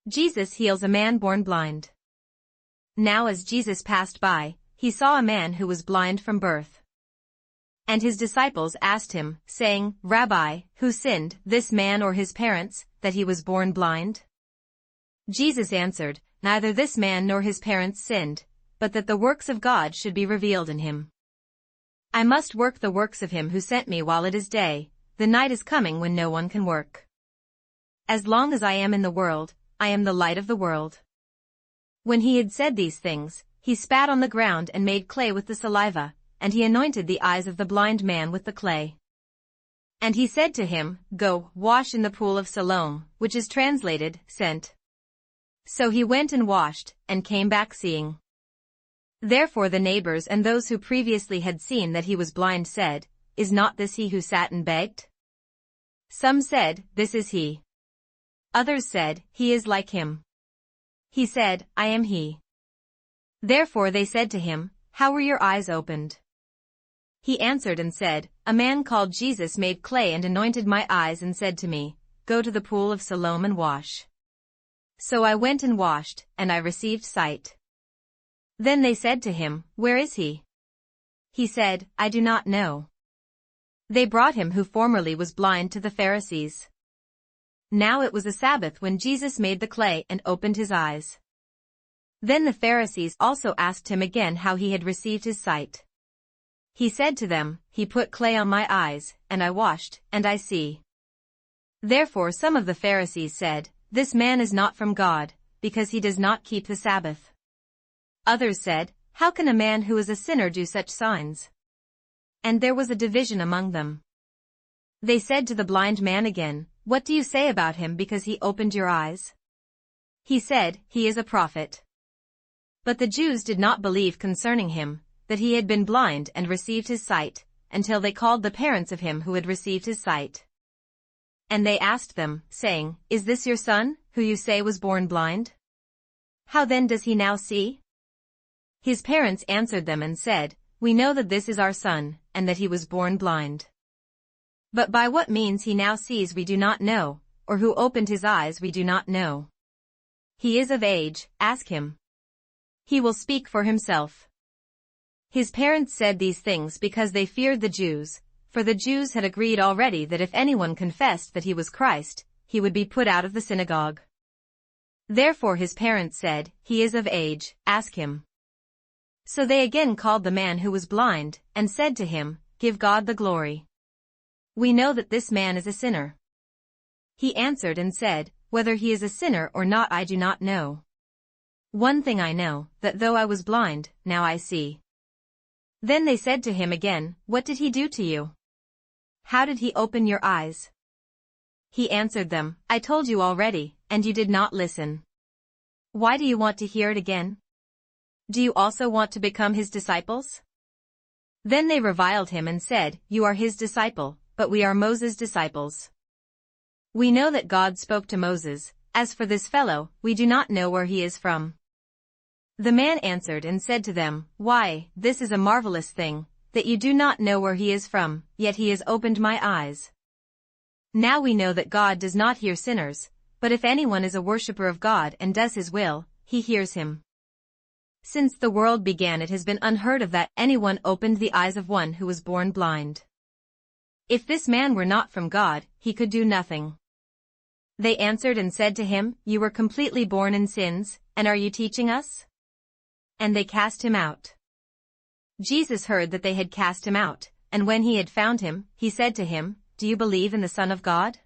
Jesus heals a man born blind. Now as Jesus passed by, he saw a man who was blind from birth. And his disciples asked him, saying, Rabbi, who sinned, this man or his parents, that he was born blind? Jesus answered, Neither this man nor his parents sinned, but that the works of God should be revealed in him. I must work the works of him who sent me while it is day. The night is coming when no one can work. As long as I am in the world, I am the light of the world. When he had said these things, he spat on the ground and made clay with the saliva, and he anointed the eyes of the blind man with the clay. And he said to him, Go, wash in the pool of Siloam, which is translated, sent. So he went and washed, and came back seeing. Therefore the neighbors and those who previously had seen that he was blind said, Is not this he who sat and begged? Some said, This is he. Others said, He is like him. He said, I am he. Therefore they said to him, How were your eyes opened? He answered and said, A man called Jesus made clay and anointed my eyes and said to me, Go to the pool of Siloam and wash. So I went and washed, and I received sight. Then they said to him, Where is he? He said, I do not know. They brought him who formerly was blind to the Pharisees. Now it was a Sabbath when Jesus made the clay and opened his eyes. Then the Pharisees also asked him again how he had received his sight. He said to them, He put clay on my eyes, and I washed, and I see. Therefore some of the Pharisees said, This man is not from God, because he does not keep the Sabbath. Others said, How can a man who is a sinner do such signs? And there was a division among them. They said to the blind man again, What do you say about him because he opened your eyes? He said, He is a prophet. But the Jews did not believe concerning him, that he had been blind and received his sight, until they called the parents of him who had received his sight. And they asked them, saying, Is this your son, who you say was born blind? How then does he now see? His parents answered them and said, We know that this is our son, and that he was born blind. But by what means he now sees we do not know, or who opened his eyes we do not know. He is of age, ask him. He will speak for himself. His parents said these things because they feared the Jews, for the Jews had agreed already that if anyone confessed that he was Christ, he would be put out of the synagogue. Therefore his parents said, He is of age, ask him. So they again called the man who was blind, and said to him, Give God the glory. We know that this man is a sinner. He answered and said, Whether he is a sinner or not I do not know. One thing I know, that though I was blind, now I see. Then they said to him again, What did he do to you? How did he open your eyes? He answered them, I told you already, and you did not listen. Why do you want to hear it again? Do you also want to become his disciples? Then they reviled him and said, You are his disciple, but we are Moses' disciples. We know that God spoke to Moses. As for this fellow, we do not know where he is from. The man answered and said to them, Why, this is a marvelous thing, that you do not know where he is from, yet he has opened my eyes. Now we know that God does not hear sinners, but if anyone is a worshipper of God and does his will, he hears him. Since the world began it has been unheard of that anyone opened the eyes of one who was born blind. If this man were not from God, he could do nothing. They answered and said to him, You were completely born in sins, and are you teaching us? And they cast him out. Jesus heard that they had cast him out, and when he had found him, he said to him, Do you believe in the Son of God?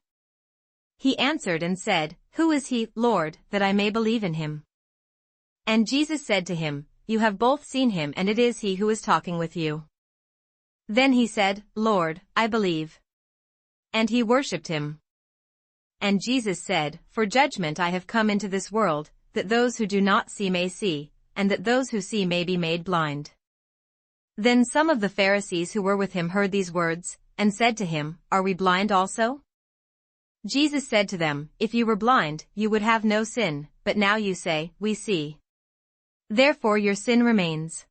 He answered and said, Who is he, Lord, that I may believe in him? And Jesus said to him, You have both seen him and it is he who is talking with you. Then he said, Lord, I believe. And he worshipped him. And Jesus said, For judgment I have come into this world, that those who do not see may see, and that those who see may be made blind. Then some of the Pharisees who were with him heard these words, and said to him, Are we blind also? Jesus said to them, If you were blind, you would have no sin, but now you say, We see. Therefore your sin remains.